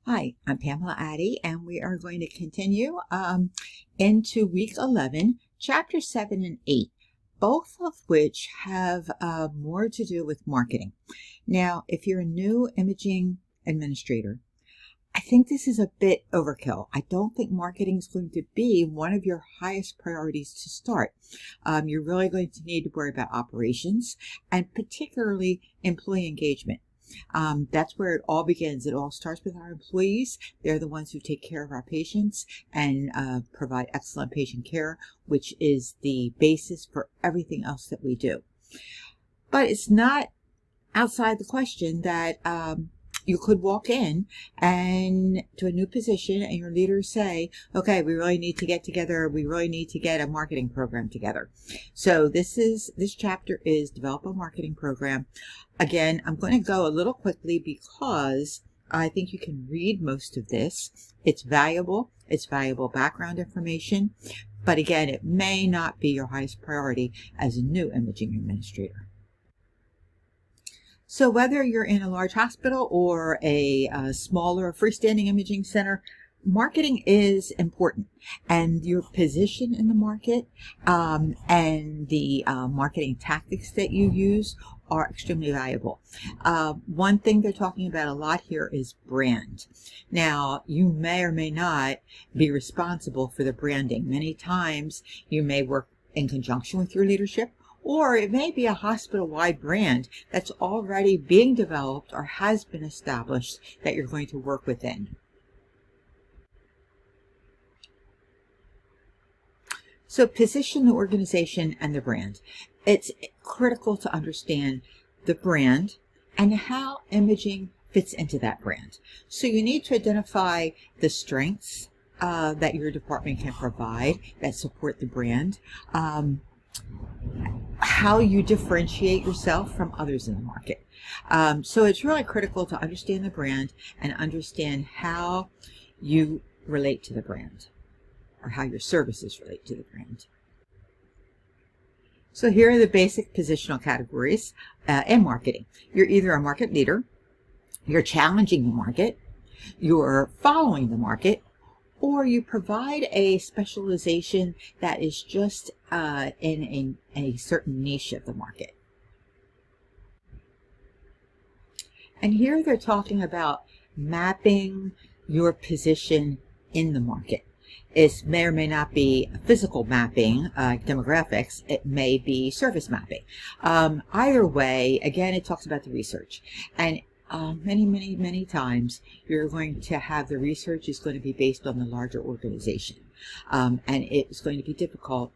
Hi, I'm Pamela Addy, and we are going to continue into week 11, chapter 7 and 8, both of which have more to do with marketing. Now, if you're a new imaging administrator, I think this is a bit overkill. I don't think marketing is going to be one of your highest priorities to start. You're really going to need to worry about operations and particularly employee engagement. That's where it all begins. It all starts with our employees. They're the ones who take care of our patients and provide excellent patient care, which is the basis for everything else that we do. But it's not outside the question that you could walk in and to a new position and your leaders say, okay, we really need to get together. We really need to get a marketing program together. So this chapter is develop a marketing program. Again, I'm going to go a little quickly because I think you can read most of this. It's valuable. It's valuable background information. But again, it may not be your highest priority as a new imaging administrator. So whether you're in a large hospital or a smaller freestanding imaging center, marketing is important, and your position in the market and the marketing tactics that you use are extremely valuable. One thing they're talking about a lot here is brand. Now, you may or may not be responsible for the branding. Many times you may work in conjunction with your leadership, or it may be a hospital-wide brand that's already being developed or has been established that you're going to work within. So position the organization and the brand. It's critical to understand the brand and how imaging fits into that brand. So you need to identify the strengths that your department can provide that support the brand. How you differentiate yourself from others in the market. So it's really critical to understand the brand and understand how you relate to the brand or how your services relate to the brand. So here are the basic positional categories in marketing. You're either a market leader, you're challenging the market, you're following the market, or you provide a specialization that is just in a certain niche of the market. And here they're talking about mapping your position in the market. It may or may not be physical mapping, demographics. It may be service mapping. Either way, again, it talks about the research. And many times you're going to have the research is going to be based on the larger organization. And it's going to be difficult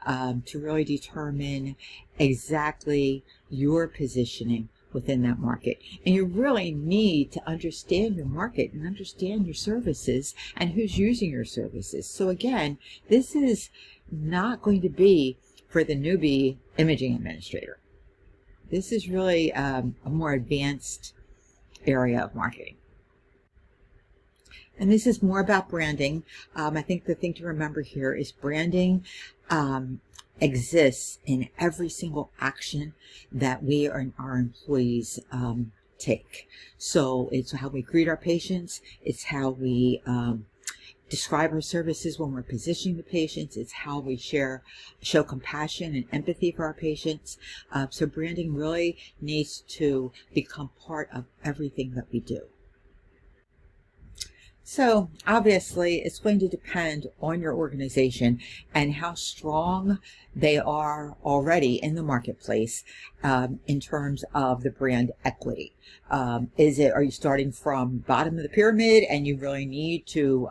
to really determine exactly your positioning within that market. And you really need to understand your market and understand your services and who's using your services. So again, this is not going to be for the newbie imaging administrator. This is really a more advanced area of marketing. And this is more about branding. I think the thing to remember here is branding exists in every single action that we and our employees take. So it's how we greet our patients. It's how we describe our services when we're positioning the patients. It's how we show compassion and empathy for our patients. So branding really needs to become part of everything that we do. So obviously it's going to depend on your organization and how strong they are already in the marketplace in terms of the brand equity. Are you starting from bottom of the pyramid and you really need to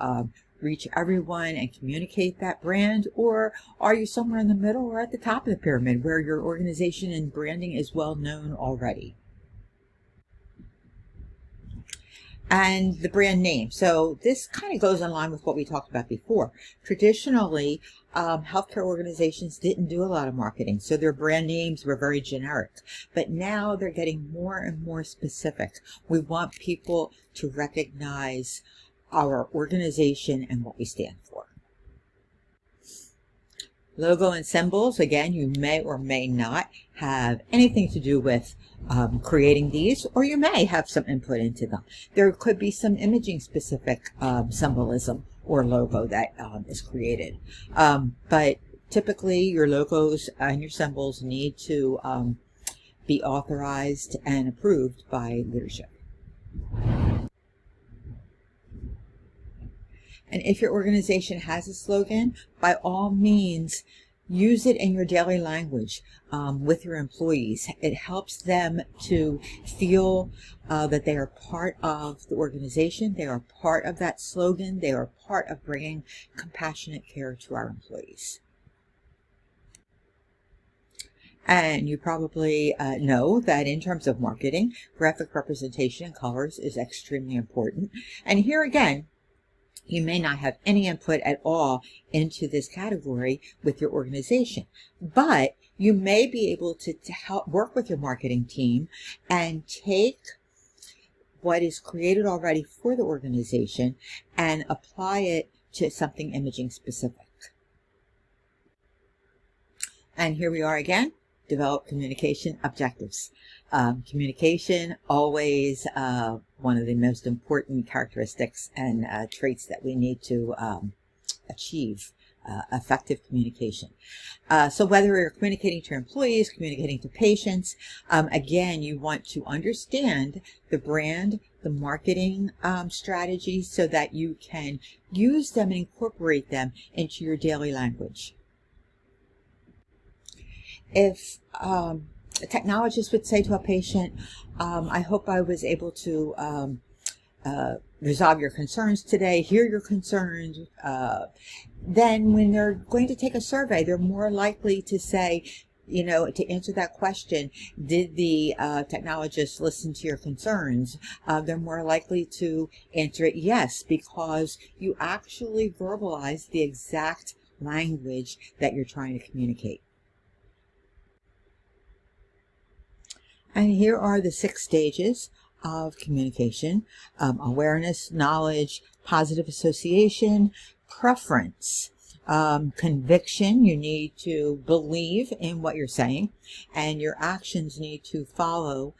reach everyone and communicate that brand, or are you somewhere in the middle or at the top of the pyramid where your organization and branding is well known already? And the brand name. So this kind of goes in line with what we talked about before. Traditionally, healthcare organizations didn't do a lot of marketing, so their brand names were very generic. But now they're getting more and more specific. We want people to recognize our organization and what we stand for. Logo and symbols, again, you may or may not have anything to do with creating these, or you may have some input into them. There could be some imaging specific symbolism or logo that is created. But typically your logos and your symbols need to be authorized and approved by leadership. And if your organization has a slogan, by all means, use it in your daily language with your employees. It helps them to feel that they are part of the organization. They are part of that slogan. They are part of bringing compassionate care to our employees. And you probably know that in terms of marketing, graphic representation and colors is extremely important. And here again, you may not have any input at all into this category with your organization, but you may be able to help work with your marketing team and take what is created already for the organization and apply it to something imaging specific. And here we are again, develop communication objectives. Communication, always one of the most important characteristics and traits that we need to achieve effective communication. So whether you're communicating to your employees, communicating to patients, again, you want to understand the brand, the marketing strategy so that you can use them and incorporate them into your daily language. If a technologist would say to a patient, I hope I was able to resolve your concerns today, hear your concerns, then when they're going to take a survey, they're more likely to say, you know, to answer that question, did the technologist listen to your concerns? They're more likely to answer it yes, because you actually verbalize the exact language that you're trying to communicate. And here are the 6 stages of communication: awareness, knowledge, positive association, preference, conviction. You need to believe in what you're saying, and your actions need to follow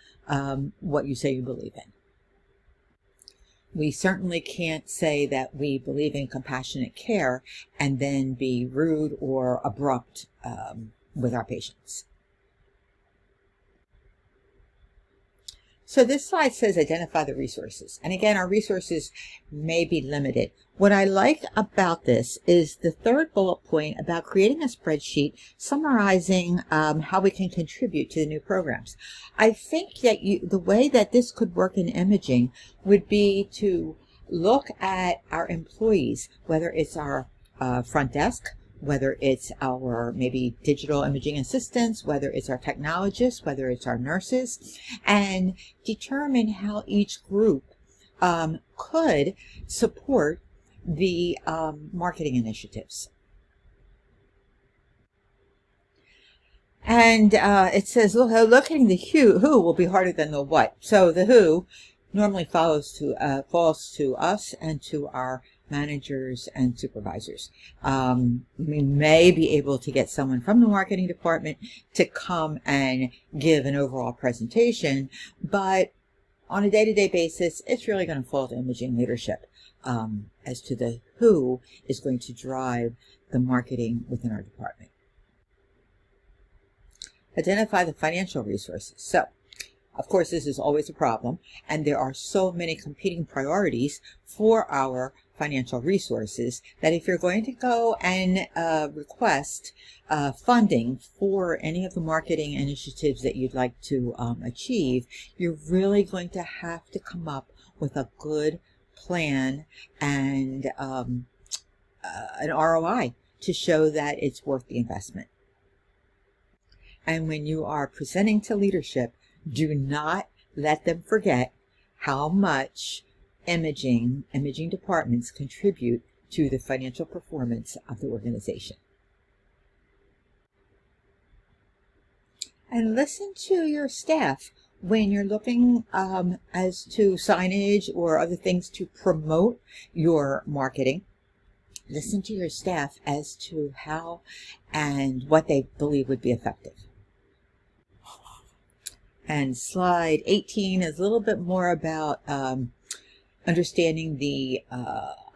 what you say you believe in. We certainly can't say that we believe in compassionate care and then be rude or abrupt with our patients. So this slide says identify the resources. And again, our resources may be limited. What I like about this is the 3rd bullet point about creating a spreadsheet summarizing how we can contribute to the new programs. I think that the way that this could work in imaging would be to look at our employees, whether it's our front desk, whether it's our maybe digital imaging assistants, whether it's our technologists, whether it's our nurses, and determine how each group could support the marketing initiatives. And it says, locating the who will be harder than the what. So the who normally falls to us and to our managers and supervisors. We may be able to get someone from the marketing department to come and give an overall presentation, but on a day-to-day basis, it's really going to fall to imaging leadership as to the who is going to drive the marketing within our department. Identify the financial resources. So, of course, this is always a problem, and there are so many competing priorities for our financial resources that if you're going to go and request funding for any of the marketing initiatives that you'd like to achieve, you're really going to have to come up with a good plan and an ROI to show that it's worth the investment. And when you are presenting to leadership, do not let them forget how much imaging departments contribute to the financial performance of the organization. And listen to your staff when you're looking as to signage or other things to promote your marketing. listen to your staff as to how and what they believe would be effective. And slide 18 is a little bit more about understanding the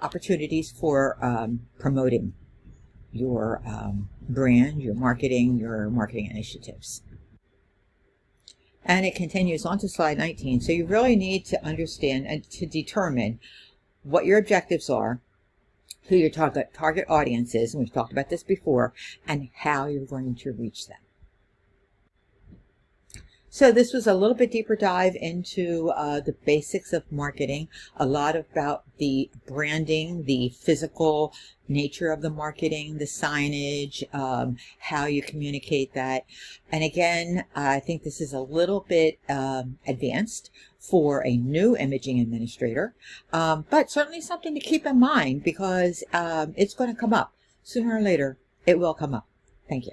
opportunities for promoting your brand, your marketing initiatives. And it continues on to slide 19. So you really need to understand and to determine what your objectives are, who your target audience is, and we've talked about this before, and how you're going to reach them. So this was a little bit deeper dive into the basics of marketing, a lot about the branding, the physical nature of the marketing, the signage, how you communicate that. And again, I think this is a little bit advanced for a new imaging administrator, but certainly something to keep in mind because it's going to come up. Sooner or later, it will come up. Thank you.